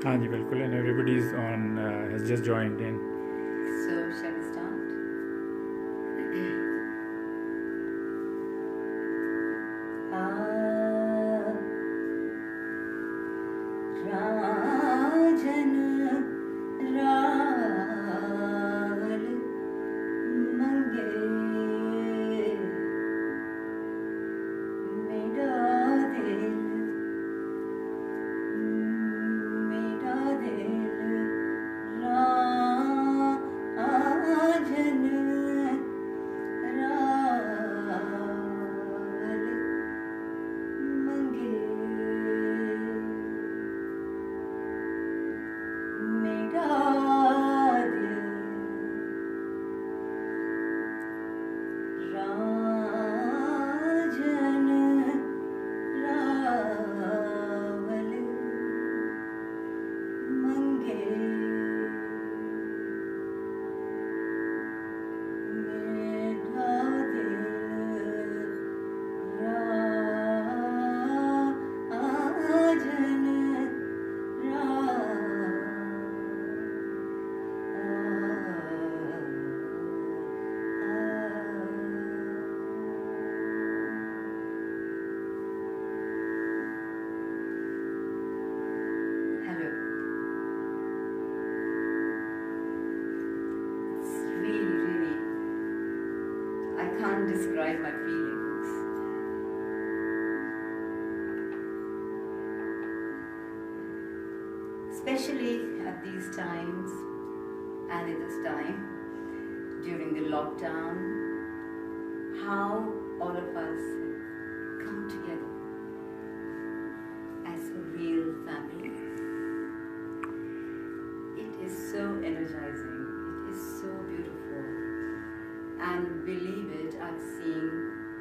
हाँ जी बिल्कुल and everybody is on has just joined in. So shall we start? राजन रावल मंगे मेरा दिल राजन रावल मंगे मेरा दिल राजन रावल मंगे मेरा दिल राजन Hello. It's really, I can't describe my feelings. Especially at these times and at this time during the lockdown, how all of us come together as a real family. It is so energizing, it is so beautiful, and believe it, I've seen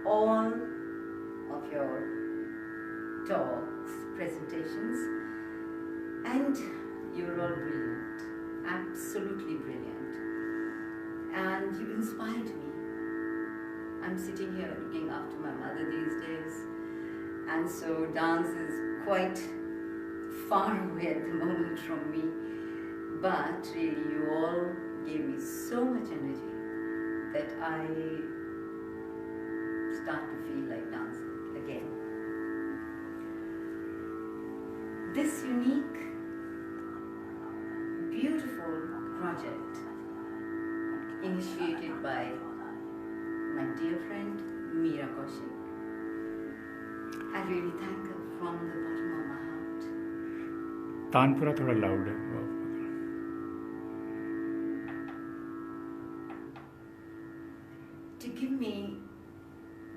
all of your talks, presentations, and you're all brilliant, absolutely brilliant, and you inspired me. I'm sitting here looking after my mother these days, and so dance is quite far away at the moment from me, but really you all gave me so much energy that I start to feel like dancing again. This unique, beautiful project initiated by my dear friend Meera Kaushik, I really thank her from the bottom of my heart. Tanpura थोड़ा loud है. To give me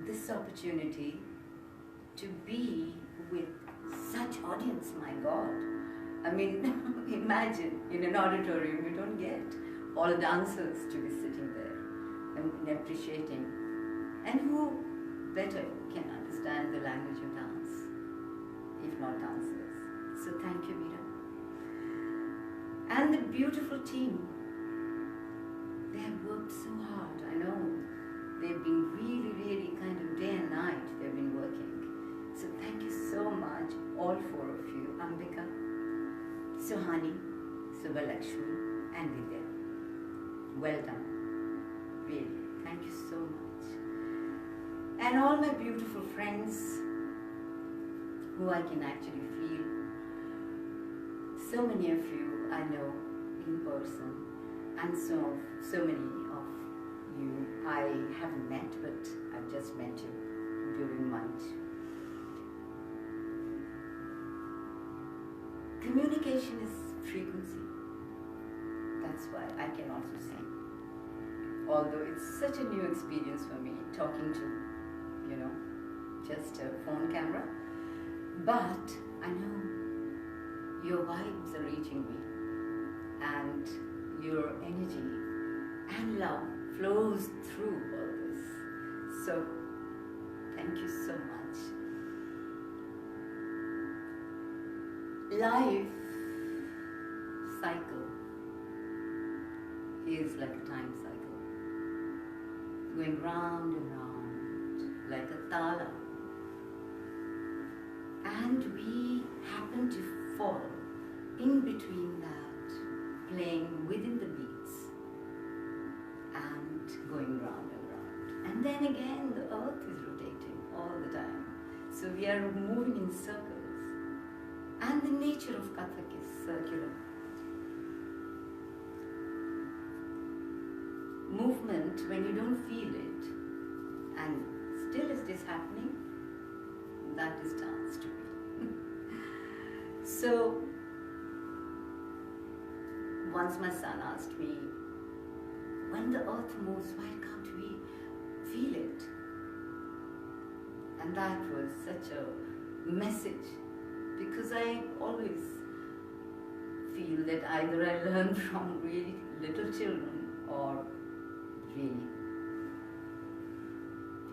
this opportunity to be with such audience, my God. I mean, imagine in an auditorium you don't get all dancers to be sitting there and appreciating. And who better can understand the language of dance, if not dancers? So thank you, Meera. And the beautiful team. They have worked so hard, I know. They've been really kind of day and night they've been working. So thank you so much, all four of you, Ambika, Suhani, Subbalakshmi, and Vidya. Well done. Really, thank you so much. And all my beautiful friends who I can actually feel. So many of you I know in person, and so many of you I haven't met, but I've just met you during lunch. Communication is frequency. That's why I can also see. Although it's such a new experience for me, talking to, just a phone camera. But I know your vibes are reaching me, and your energy and love flows through all this. So, thank you so much. Life cycle is like a time cycle, going round and round like a tala. And we happen to fall in between that, playing within the beats and going round and round. And then again, the earth is rotating all the time. So we are moving in circles. And the nature of Kathak is circular. Movement, when you don't feel it, and still it is happening, that is dance to me. So, once my son asked me, when the earth moves, why can't we feel it? And that was such a message, because I always feel that either I learn from really little children or really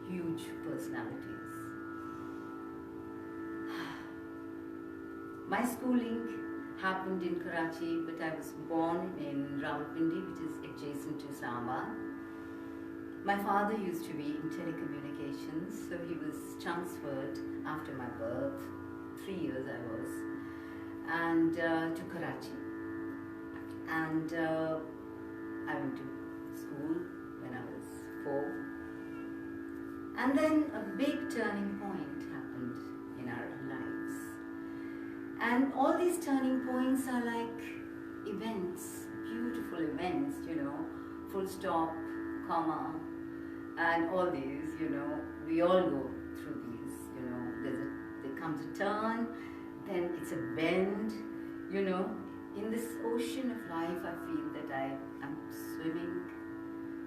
huge personalities. My schooling happened in Karachi, but I was born in Rawalpindi, which is adjacent to Islamabad. My father used to be in telecommunications, so he was transferred after my birth, 3 years I was, and to Karachi. And I went to school when I was 4. And then a big turning point happened in our lives. And all these turning points are like events, beautiful events, you know, full stop, comma, and all these, you know, we all go through these, you know, there comes a turn, then it's a bend, you know. In this ocean of life, I feel that I am swimming,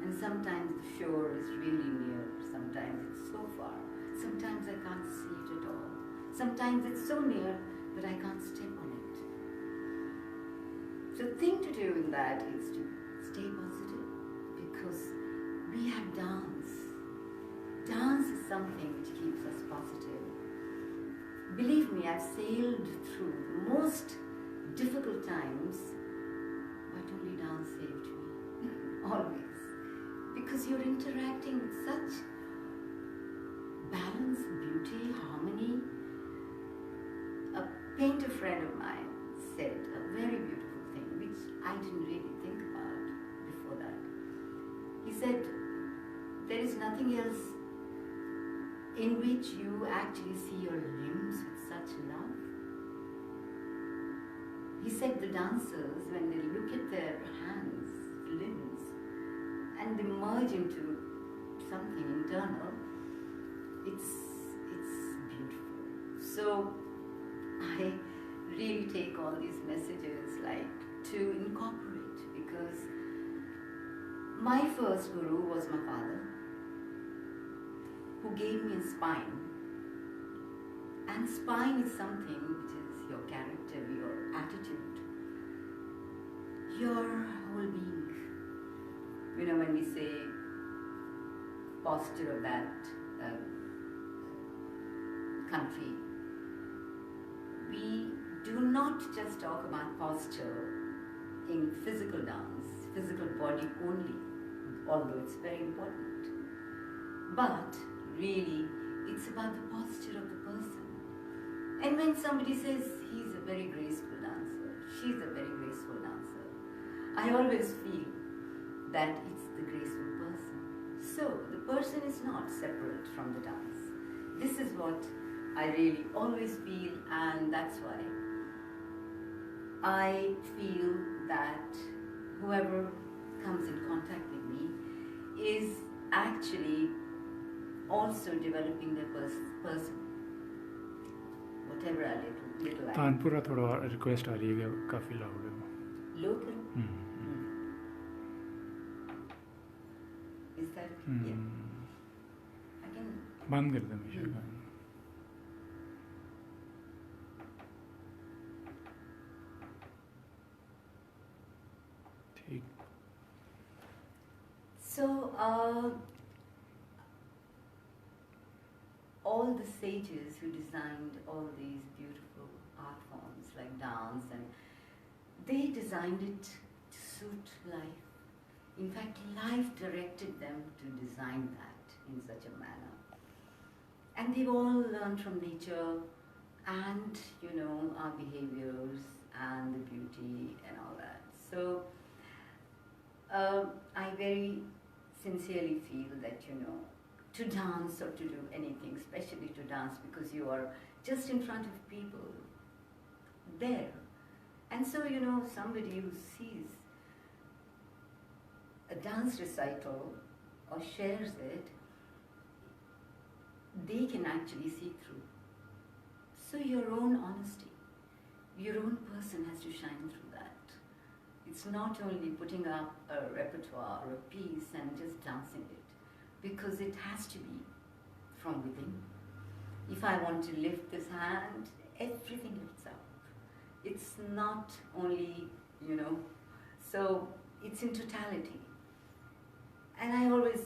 and sometimes the shore is really near, sometimes it's so far, sometimes I can't see it at all, sometimes it's so near but I can't step on it. So the thing to do in that is to stay positive, because we have dance. Dance is something which keeps us positive. Believe me, I've sailed through the most difficult times, but only dance saved me. Always. Because you're interacting with such balance, beauty, harmony. A painter friend of mine said a very beautiful thing, which I didn't really think about before that. He said, there is nothing else in which you actually see your limbs with such love. He said the dancers, when they look at their hands, limbs, and they merge into something internal, it's beautiful. So I really take all these messages like to incorporate, because my first guru was my father, who gave me a spine. And spine is something which is your character, your attitude, your whole being. You know, when we say posture of that country, we do not just talk about posture in physical dance, physical body only, although it's very important. But really, it's about the posture of the person. And when somebody says he's a very graceful dancer, she's a very graceful dancer, I always feel that it's the graceful person. So the person is not separate from the dance. This is what I really always feel, and that's why I feel that whoever comes in contact with me is actually also developing their person. Whatever I little I tanpura थोड़ा request आ रही है काफ़ी loud है local. Is that yeah? I can बंद कर दे मुझे ठीक. So all the sages who designed all these beautiful art forms like dance, and they designed it to suit life. In fact, life directed them to design that in such a manner. And they've all learned from nature and, you know, our behaviors and the beauty and all that. So I very sincerely feel that, you know, to dance or to do anything, especially to dance, because you are just in front of people there. And so, you know, somebody who sees a dance recital or shares it, they can actually see through. So your own honesty, your own person has to shine through that. It's not only putting up a repertoire or a piece and just dancing it, because it has to be from within. If I want to lift this hand, everything lifts up. It's not only, you know, so it's in totality. And I always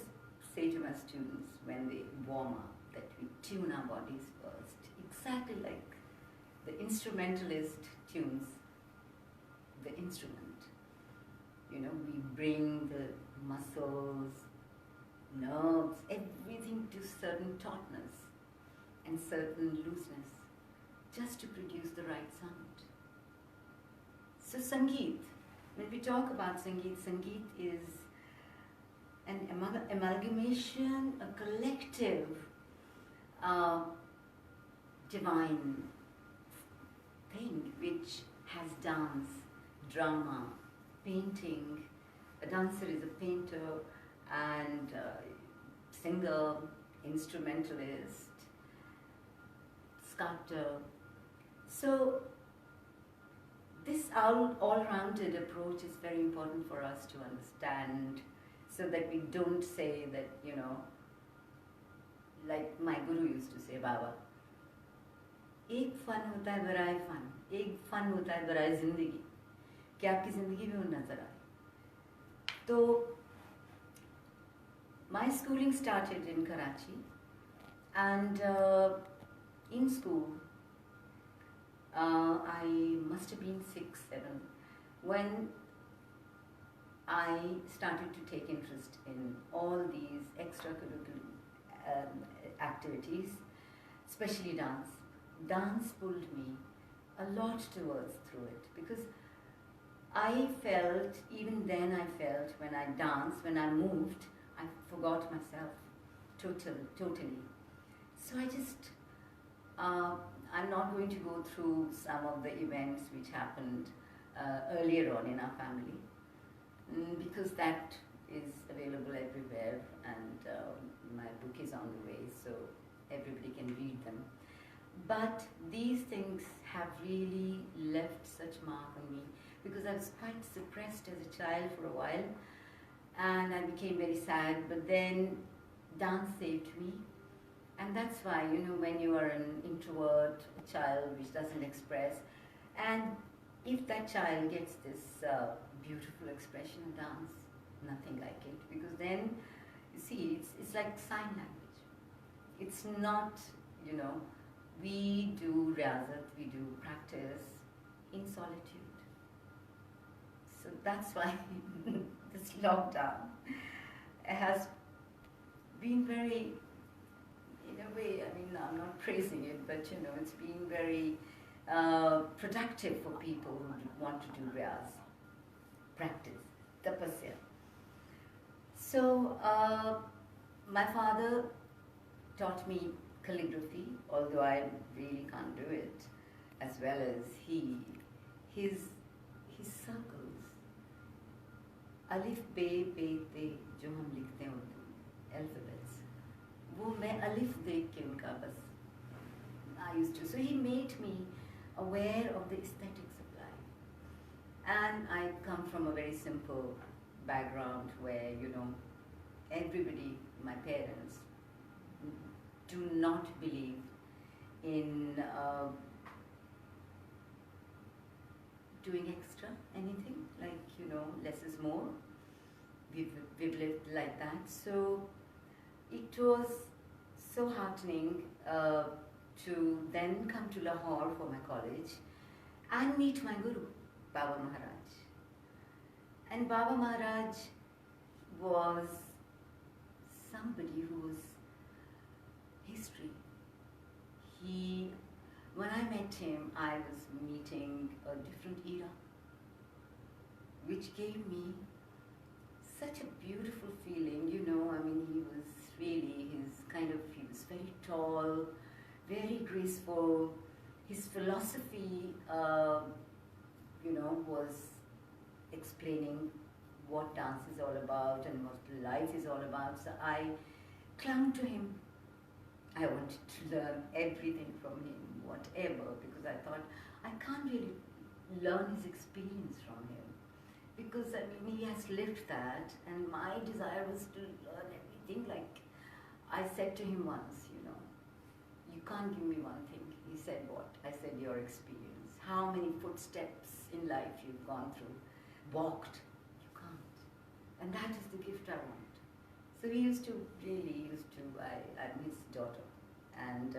say to my students when they warm up that we tune our bodies first, exactly like the instrumentalist tunes the instrument. You know, we bring the muscles, nerves, everything to certain tautness and certain looseness, just to produce the right sound. So Sangeet, when we talk about Sangeet, Sangeet is an amalgamation, a collective divine thing which has dance, drama, painting. A dancer is a painter and singer, instrumentalist, sculptor. So this all-rounded approach is very important for us to understand, so that we don't say that, you know, like my guru used to say, Baba, एक fun होता है बराए fun, एक fun होता है बराए जिंदगी, कि आपकी जिंदगी में वो नजर आए. तो my schooling started in Karachi, and in school I must have been 6, 7 when I started to take interest in all these extracurricular activities, especially dance. Dance pulled me a lot towards through it, because I felt, even then I felt, when I danced, when I moved, I forgot myself totally. So I just, I'm not going to go through some of the events which happened earlier on in our family, because that is available everywhere, and my book is on the way, so everybody can read them. But these things have really left such mark on me, because I was quite suppressed as a child for a while, and I became very sad, but then dance saved me. And that's why, you know, when you are an introvert, a child which doesn't express, and if that child gets this beautiful expression in dance, nothing like it, because then, you see, it's like sign language. It's not, you know, we do riyazat, we do practice in solitude. So that's why this lockdown has been very, in a way, I mean, I'm not praising it, but you know, it's been very productive for people who want to do riyaz, practice, tapasya. So my father taught me calligraphy, although I really can't do it as well as he. His circles, alif, be, te, जो हम लिखते हैं Urdu, alphabets, वो मैं alif देख के उनका बस, I used to. So he made me aware of the aesthetics of life. And I come from a very simple background where, you know, everybody, my parents, do not believe in doing extra anything, like, you know, less is more. We've lived like that. So it was so heartening to then come to Lahore for my college and meet my guru, Baba Maharaj. And Baba Maharaj was somebody who was history. when I met him, I was meeting a different era, which gave me such a beautiful feeling, you know. I mean, he was really, he was very tall, very graceful. His philosophy, you know, was explaining what dance is all about and what life is all about. So I clung to him. I wanted to learn everything from him, whatever, because I thought I can't really learn his experience from him. Because I mean, he has lived that, and my desire was to learn everything. Like I said to him once, you know, you can't give me one thing. He said, what? I said, your experience. How many footsteps in life you've gone through, walked. You can't. And that is the gift I want. So he I'm his daughter. And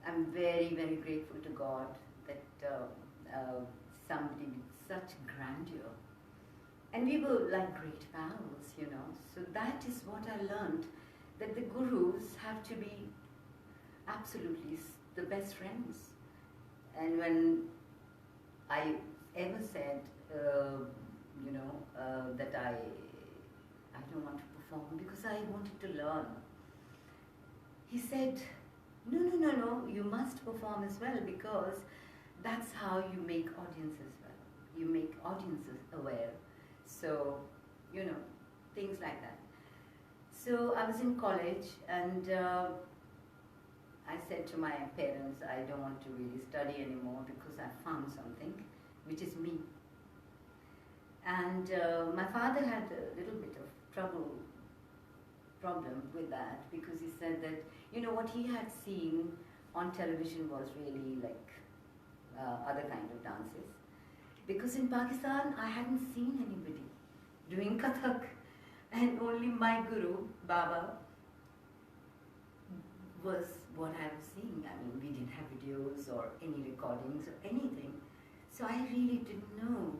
I'm very, very grateful to God that somebody with such grandeur. And we were like great pals, you know. So that is what I learned, that the gurus have to be absolutely the best friends. And when I ever said, you know, that I don't want to perform because I wanted to learn, he said, no, you must perform as well, because that's how you make audiences well. You make audiences aware. So, you know, things like that. So I was in college, and I said to my parents, I don't want to really study anymore because I found something, which is me. And my father had a little bit of problem with that, because he said that, you know, what he had seen on television was really like other kind of dances. Because in Pakistan, I hadn't seen anybody doing Kathak, and only my guru, Baba, was what I was seeing. I mean, we didn't have videos or any recordings or anything. So I really didn't know.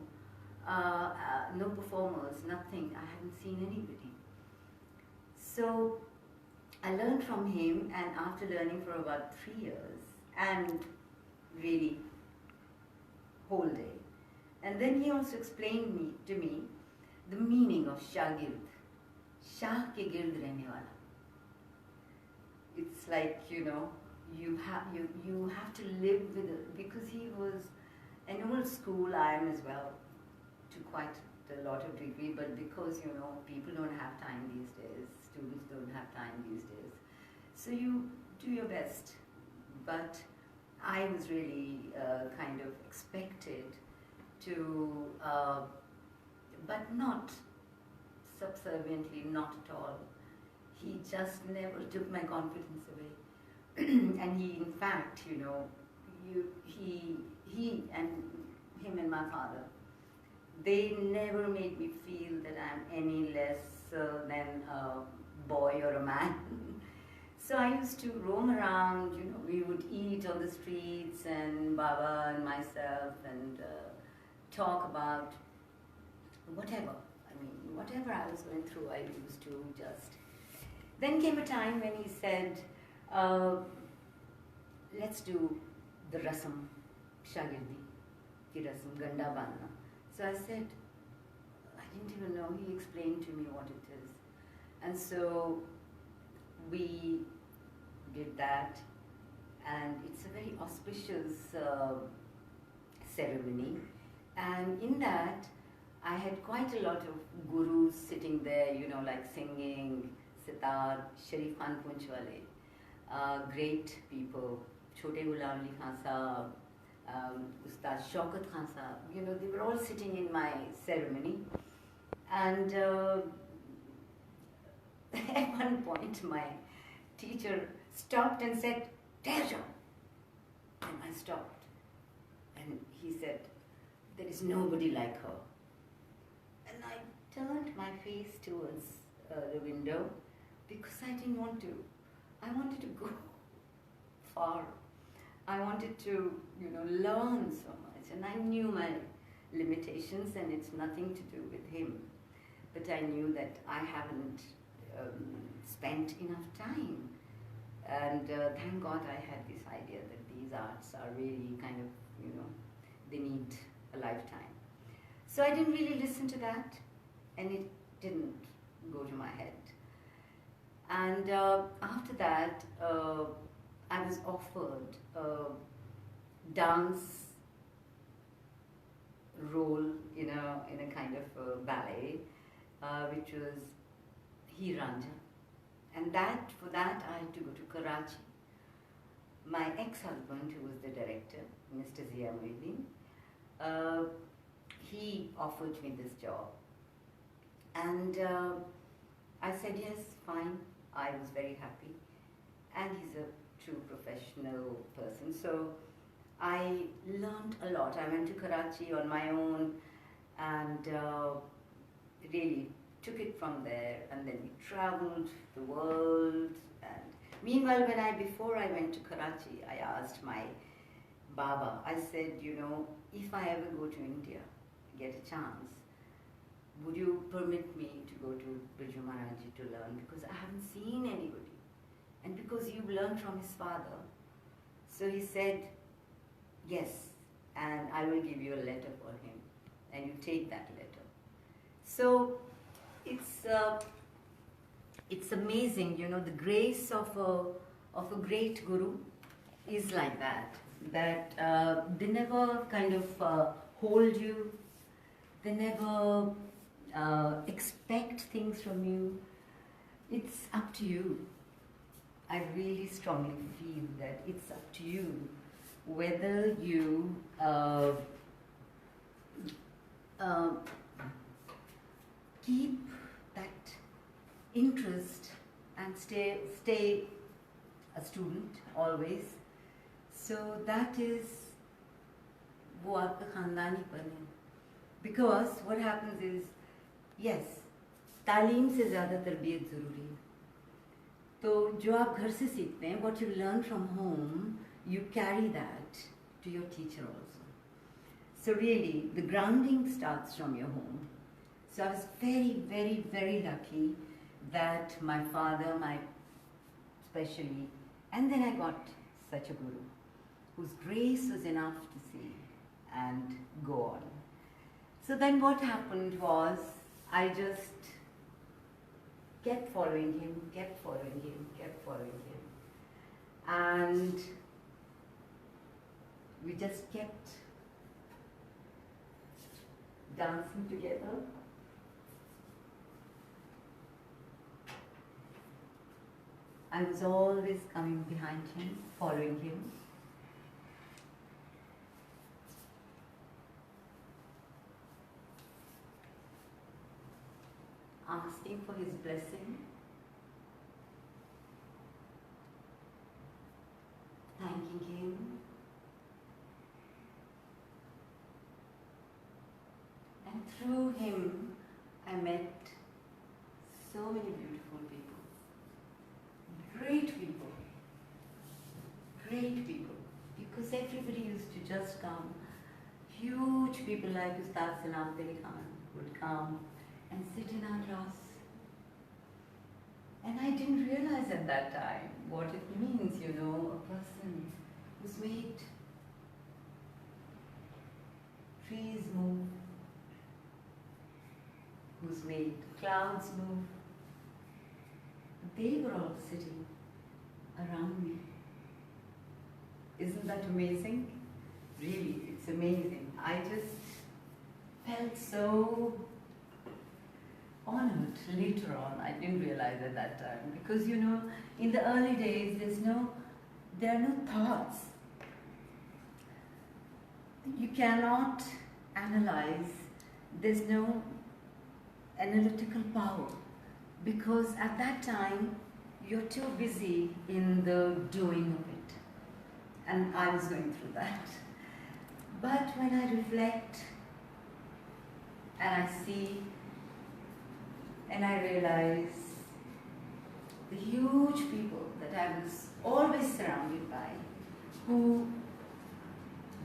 No performers, nothing. I hadn't seen anybody. So I learned from him, and after learning for about 3 years, and really whole day. And then he also explained to me the meaning of Shagird. Shah ke gird rehne wala. It's like, you know, you have to live with it, because he was an old school. I am as well, to quite a lot of degree, but because, you know, people don't have time these days, students don't have time these days, so you do your best. But I was really kind of expected to, but not subserviently, not at all. He just never took my confidence away. And he, in fact, you know, he and him and my father, they never made me feel that I'm any less than a boy or a man. So I used to roam around, you know, we would eat on the streets, and Baba and myself, and talk about whatever. I mean, whatever I was going through, I used to just. Then came a time when he said, let's do the rasam, Shagirdi, ki rasam, ganda banna. So I said, I didn't even know. He explained to me what it is. And so we did that, and it's a very auspicious ceremony. And in that, I had quite a lot of gurus sitting there, you know, like singing, sitar, Sharif Khan Punchwale, great people, Chote Ghulam Ali Khan Sahab, Ustad Shaukat Khan Sahab, you know, they were all sitting in my ceremony. And at one point, my teacher stopped and said, "Teja!" And I stopped. And he said, "There is nobody like her." And I turned my face towards the window, because I didn't want to. I wanted to go far. I wanted to, you know, learn so much. And I knew my limitations, and it's nothing to do with him. But I knew that I haven't spent enough time And thank God I had this idea that these arts are really kind of, they need a lifetime. So I didn't really listen to that, and it didn't go to my head. And after that, I was offered a dance role in a kind of ballet, which was Hiranja. And for that I had to go to Karachi. My ex-husband, who was the director, Mr. Zia Muhyiddin, he offered me this job. And I said yes, fine. I was very happy. And he's a true professional person. So I learned a lot. I went to Karachi on my own and really took it from there, and then we traveled the world. And meanwhile, before I went to Karachi, I asked my Baba, I said, if I ever go to India, get a chance, would you permit me to go to Birju Maharaj to learn? Because I haven't seen anybody. And because you've learned from his father. So he said, yes, and I will give you a letter for him. And you take that letter. So it's amazing, the grace of a great guru is like that. That they never kind of hold you. They never expect things from you. It's up to you. I really strongly feel that it's up to you whether you keep that interest and stay a student always. So that is वो आपका खानदानी पन है. Because what happens is, yes, तालीम से ज़्यादा तरबियत ज़रूरी है. तो जो आप घर से सीखते हैं, what you learn from home, you carry that to your teacher also. So really, the grounding starts from your home. So I was very, very, very lucky that my father, especially, and then I got such a guru whose grace was enough to see and go on. So then what happened was, I just kept following him, and we just kept dancing together. I was always coming behind him, following him. Asking for his blessing, thanking him, and through him I met so many beautiful people, great people, because everybody used to just come. Huge people like Ustad Salam Peri Khan would come and sit in our class. And I didn't realize at that time what it means, a person who's made trees move, who's made clouds move. They were all sitting around me. Isn't that amazing? Really, it's amazing. I just felt so honored later on. I didn't realize at that time, because in the early days there are no thoughts. You cannot analyze. There's no analytical power, because at that time you're too busy in the doing of it, and I was going through that. But when I reflect and I see and I realize the huge people that I was always surrounded by, who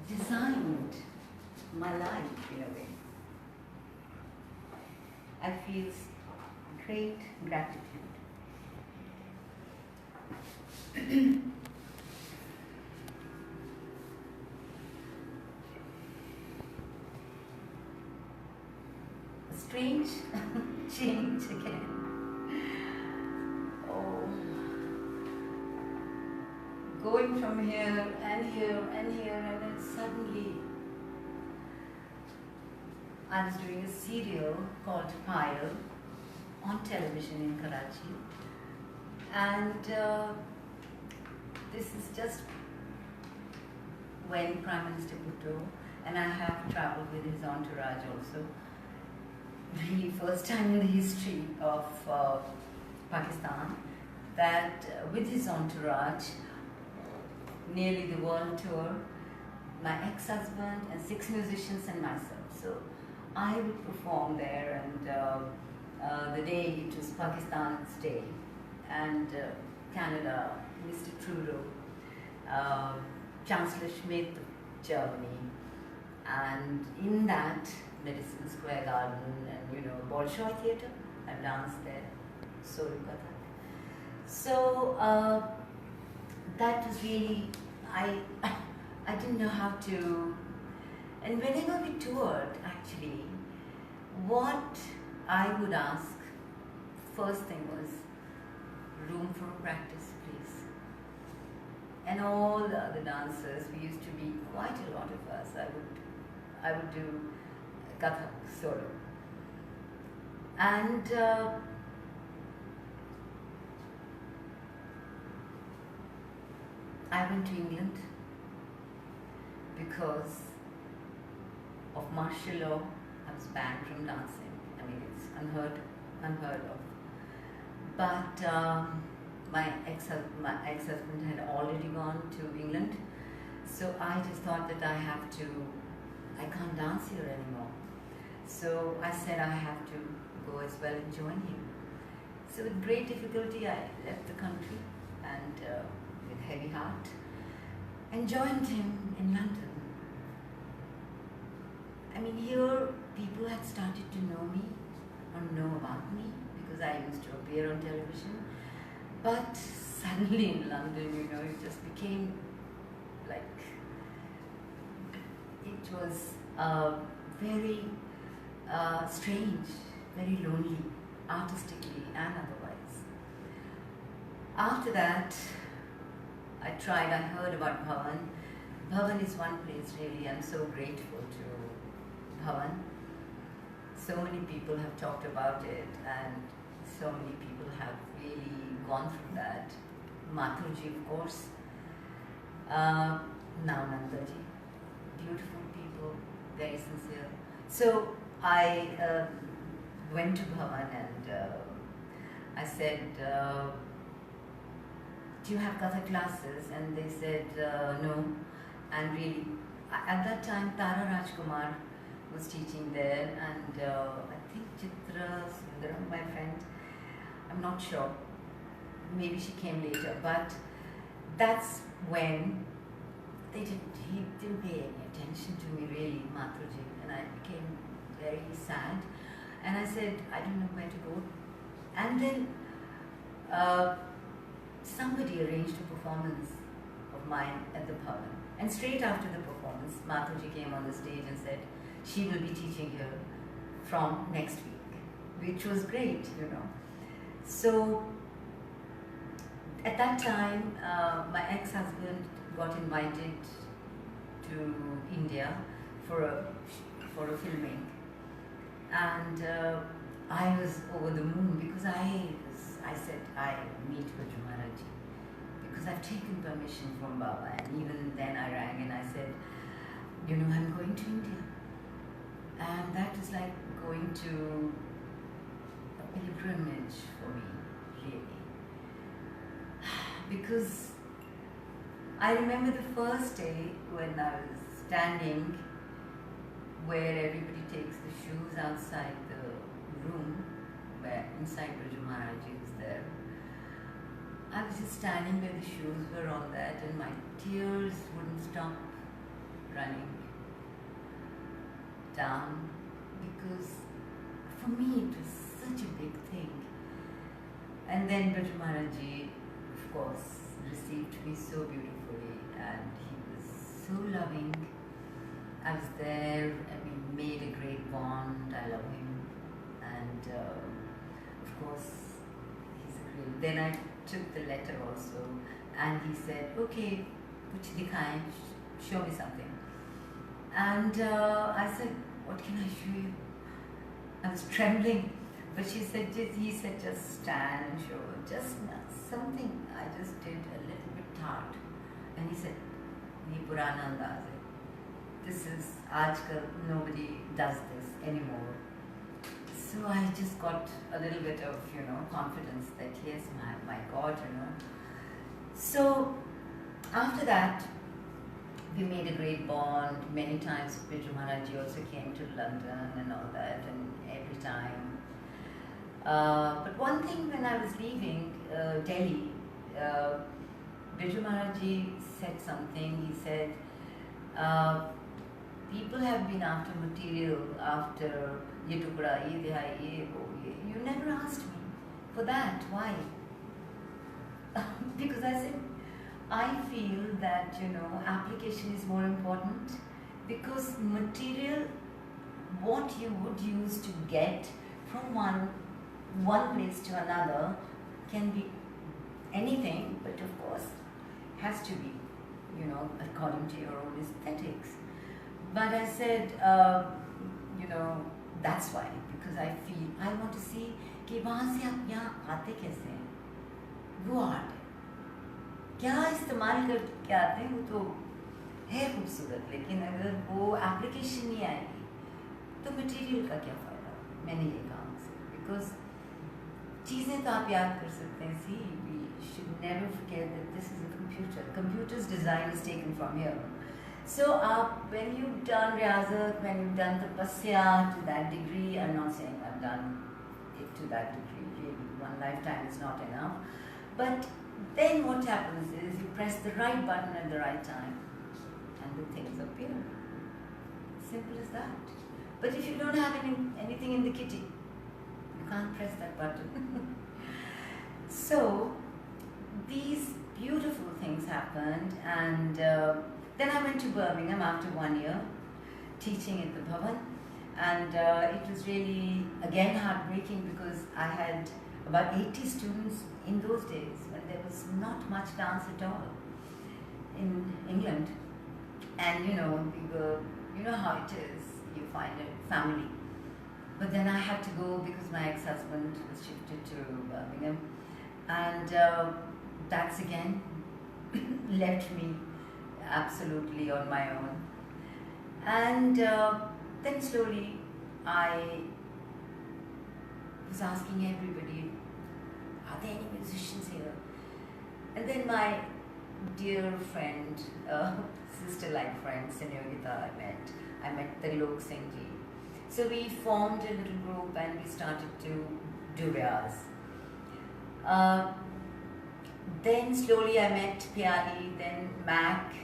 designed my life in a way, I feel great gratitude. Strange change again. Oh, going from here and here and here, and then suddenly I was doing a serial called Pile on television in Karachi, and this is just when Prime Minister Bhutto, and I have travelled with his entourage also, really first time in the history of Pakistan that with his entourage, nearly the world tour, my ex-husband and 6 musicians and myself. So I would perform there, and the day it was Pakistan's day, and Canada, Mr. Trudeau, Chancellor Schmidt of Germany, and in that Medicine Square Garden and Bolshoi Theatre, I danced there, solo Kathak. So that was really, I didn't know how to, and whenever we toured actually, what I would ask, first thing was, room for practice please. And all the other dancers, we used to be quite a lot of us, I would do Kathak solo. And I went to England because of martial law. I was banned from dancing. I mean, it's unheard of. But my ex-husband had already gone to England, so I just thought that I can't dance here anymore. So I said I have to go as well and join him. So with great difficulty I left the country, and with heavy heart, and joined him in London. I mean, here people had started to know me or know about me because I used to appear on television. But suddenly in London, it just became like, it was very strange, very lonely, artistically and otherwise. After that, I heard about Bhavan. Bhavan is one place really, I'm so grateful to Bhavan. So many people have talked about it, and so many people have really gone through that. Mathurji, of course, now Nandaji, beautiful people, very sincere. So I went to Bhavan and I said, do you have Kathak classes? And they said no. And really, at that time Tara Rajkumar was teaching there, and I think Chitra Sundaram, my friend, I'm not sure, maybe she came later, but that's when he didn't pay any attention to me really, Mathurji, and I became very sad, and I said, I don't know where to go. And then somebody arranged a performance of mine at the Bhavan, and straight after the performance, Mathurji came on the stage and said, she will be teaching here from next week, which was great, So at that time, my ex-husband got invited to India for a filming, and I was over the moon because I said I meet Baju Maharajji because I've taken permission from Baba, and even then I rang and I said, I'm going to India, and that is like going to a pilgrimage for me, really. Because I remember the first day when I was standing where everybody takes the shoes outside the room, where inside Baju Maharajji was there. I was just standing where the shoes were on that, and my tears wouldn't stop running down, because for me it was such a big thing. And then Baju Maharajji, of course, received me so beautifully, and he was so loving. I was there, and we made a great bond. I love him, and of course, he's a great. Then I took the letter also, and he said, "Okay, kuch dikhaye, show me something." And I said, "What can I show you?" I was trembling, but he said, just stand and show, just something I just did a little bit tart. And he said, "Ye purana andaz hai. This is, aajkal nobody does this anymore." So I just got a little bit of, confidence that yes, my God, So after that, we made a great bond. Many times Biju Maharaji also came to London and all that, and every time. But one thing, when I was leaving Delhi, Biju Maharaji said something. He said, people have been after material, after ye tukda, ye dihai, ye wo, ye. You never asked me for that. Why? Because I said, I feel that, application is more important, because material, what you would use to get from one place to another, can be anything, but of course has to be, according to your own aesthetics. But I said, that's why, because I feel, I want to see कि वहाँ से आप यहाँ आते कैसे हैं, वो art है, क्या इस्तेमाल करके आते हैं, वो तो है खूबसूरत, लेकिन अगर वो एप्लीकेशन नहीं आएगी तो मटेरियल का क्या फ़ायदा। मैंने ये कहा उनसे, बिकॉज चीज़ें तो आप याद कर सकते हैं। See we should never forget that this is a computers design is taken from here. So when you've done Riyazat, when you've done Tapasya to that degree, I'm not saying I've done it to that degree, really, one lifetime is not enough. But then what happens is you press the right button at the right time and the things appear. Simple as that. But if you don't have anything in the kitty, you can't press that button. So these beautiful things happened, and then I went to Birmingham after 1 year teaching at the Bhavan, and it was really again heartbreaking, because I had about 80 students in those days when there was not much dance at all in England. And we were, how it is, you find a family. But then I had to go because my ex-husband was shifted to Birmingham, and that's again left me absolutely on my own. And then slowly I was asking everybody, are there any musicians here? And then my dear friend, sister-like friend, Senorita, I met Trilok Singh ji. So we formed a little group and we started to do Riyaz. Then slowly I met Pyari, then Mac,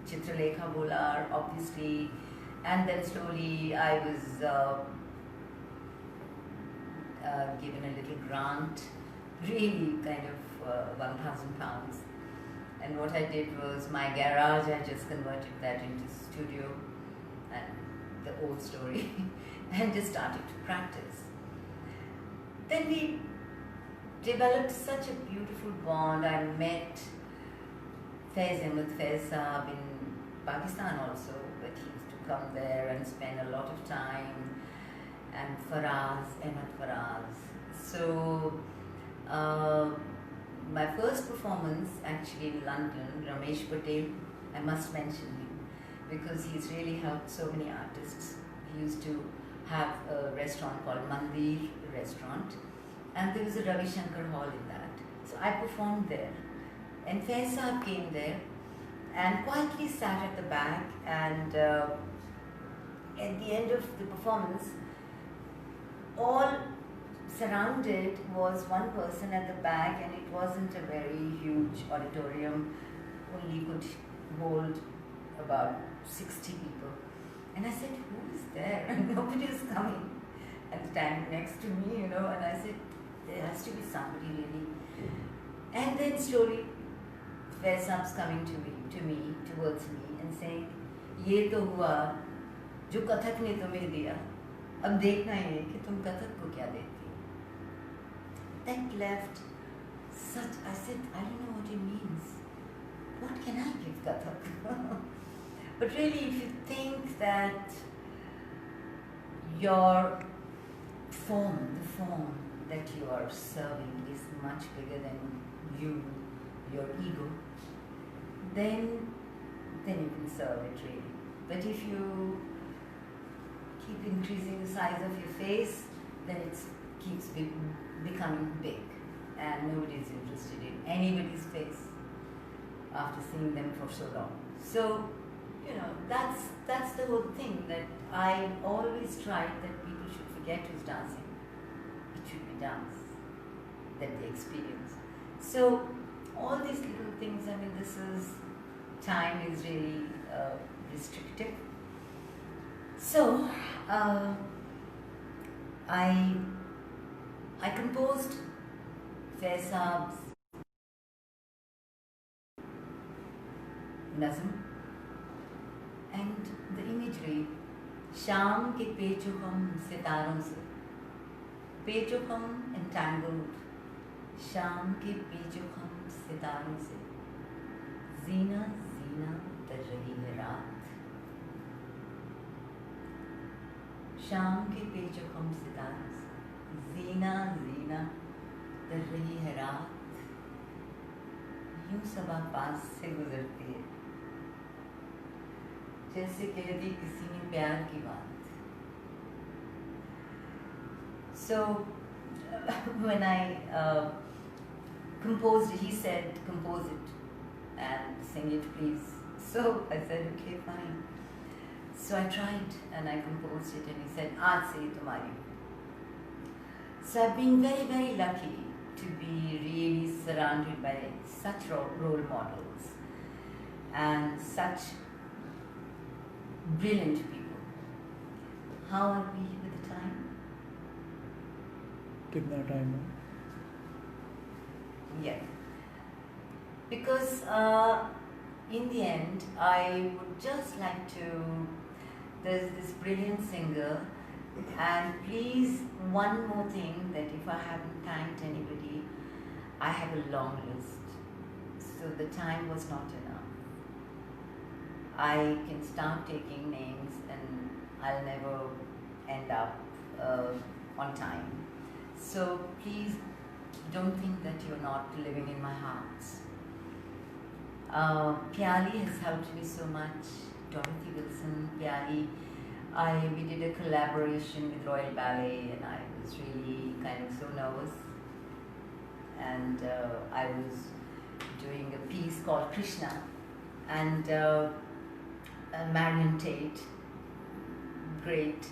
Chitralekha Bolar, obviously, and then slowly I was given a little grant, really kind of £1,000. And what I did was, my garage, I just converted that into studio, and the old story, and just started to practice. Then we developed such a beautiful bond. I met Faiz Ahmed Faiz Saab in Pakistan also, but he used to come there and spend a lot of time, and Ahmed Faraz. So my first performance actually in London, Ramesh Patel, I must mention him, because he's really helped so many artists. He used to have a restaurant called Mandir Restaurant, and there was a Ravi Shankar hall in that. So I performed there, and Faiz Saab came there and quietly sat at the back, and at the end of the performance, all surrounded was one person at the back, and it wasn't a very huge auditorium, only could hold about 60 people. And I said, who is there? And nobody was coming at the time next to me, and I said, there has to be somebody really. And then slowly where subs coming towards me and saying, "ये तो हुआ जो कथक ने तुम्हें दिया, अब देखना है कि तुम कथक को क्या देती." That left such. I said, I don't know what it means. What can I give Kathak? But really, if you think that your form, the form that you are serving is much bigger than you, your ego, then you can serve it really. But if you keep increasing the size of your face, then it keeps becoming big, and nobody is interested in anybody's face after seeing them for so long. So, that's the whole thing, that I always tried that people should forget who's dancing. It should be dance that they experience. So, all these little things, time is really restrictive. So, I composed Faisab's Nazm, and the imagery, Sham ke pecho hum sitaron se, pecho hum entangled, Sham ke pecho hum sitaron se, Zina zina dar rahi hai raat, Sham ke pecho hum sitaron se, Zina zina dar rahi hai raat, यूं सबा पास से गुजरती है जैसे कह दी किसी ने प्यार की बात. So when I composed it, he said, "Compose it and sing it, please." So I said, "Okay, fine." So I tried and I composed it, and he said, "Aaj se tumhari." So I've been very, very lucky to be really surrounded by such role models and such brilliant people. How are we with the time? कितना time है? Yeah. Because in the end, I would just like to, there's this brilliant singer, and please, one more thing, that if I haven't thanked anybody, I have a long list. So the time was not enough. I can start taking names and I'll never end up on time. So please don't think that you're not living in my heart. Pyali has helped me so much. Dorothy Wilson, Pyali. We did a collaboration with Royal Ballet, and I was really kind of so nervous. And I was doing a piece called Krishna, and Marion Tate, great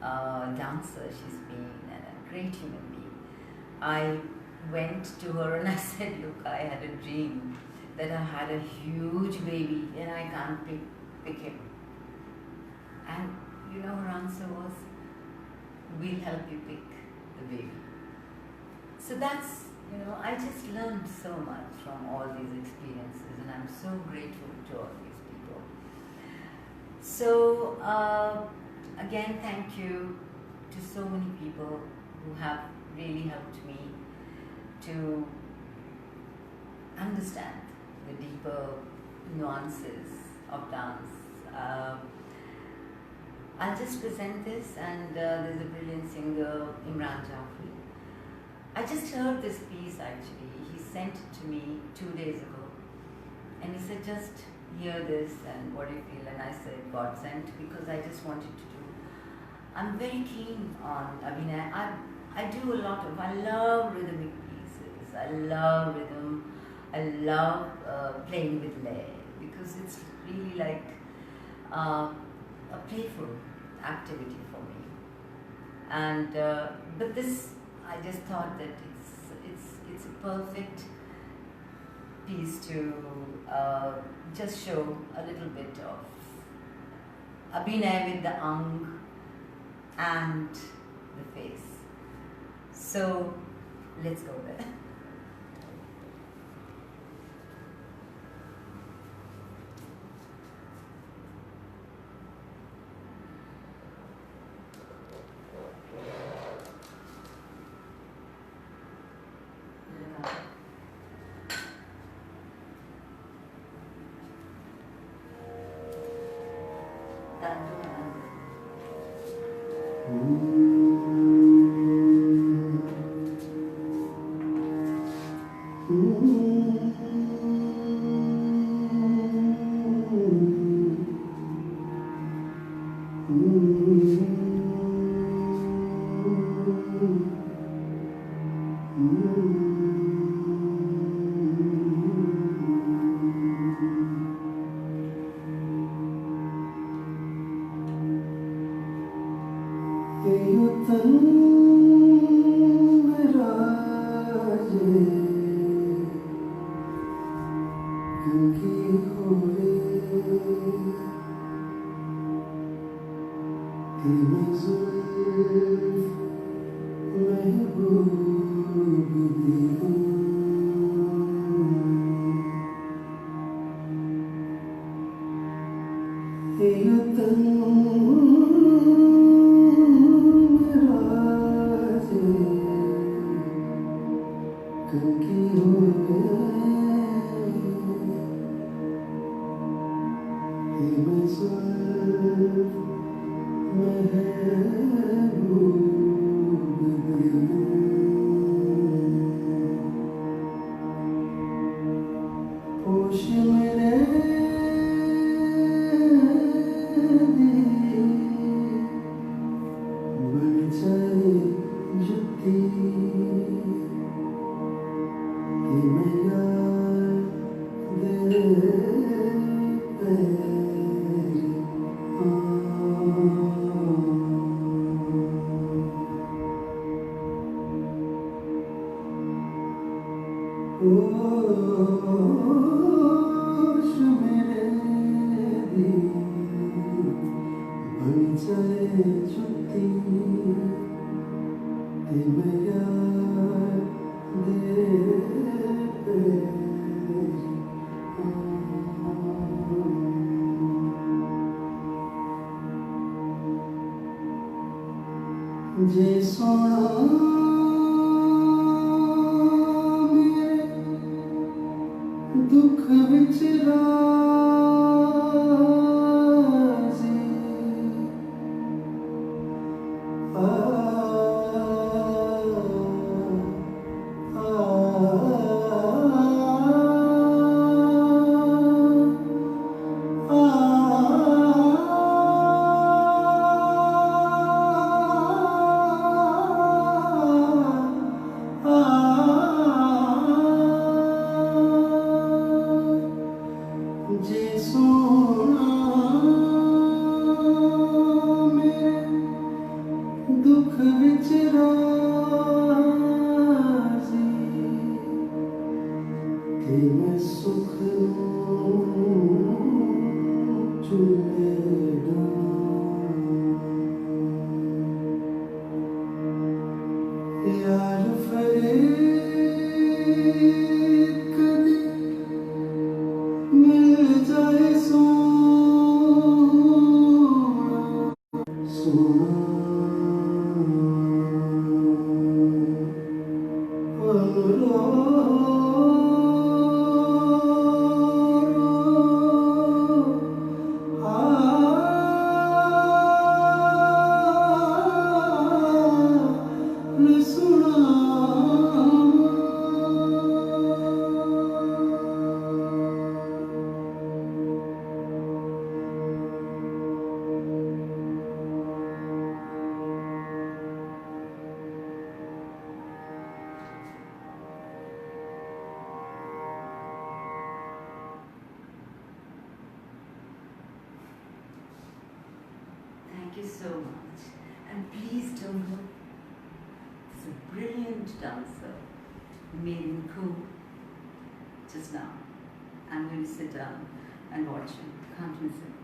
dancer she's been, and a great human being. I went to her and I said, "Look, I had a dream that I had a huge baby and I can't pick him." And you know, her answer was, "We'll help you pick the baby." So that's, I just learned so much from all these experiences, and I'm so grateful to all these people. So, again, thank you to so many people who have really helped me to understand the deeper nuances of dance. I'll just present this, and there's a brilliant singer, Imran Jafri. I just heard this piece actually. He sent it to me 2 days ago, and he said, "Just hear this and what do you feel?" And I said, "God sent," because I just wanted to do. I'm very keen on Abhinay. I do a lot of. I love rhythmic pieces. I love rhythm. I love playing with lay, because it's really like a playful activity for me. And but this, I just thought that it's a perfect piece to just show a little bit of Abhinay with the ang and the face. So let's go there. Thank you so much. And please don't go. He's a brilliant dancer. Made him cool just now. I'm going to sit down and watch him. Can't miss him.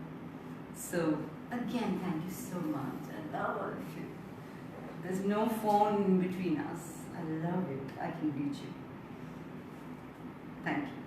So, again, thank you so much. I love all of you. There's no phone in between us. I love it. I can reach you. Thank you.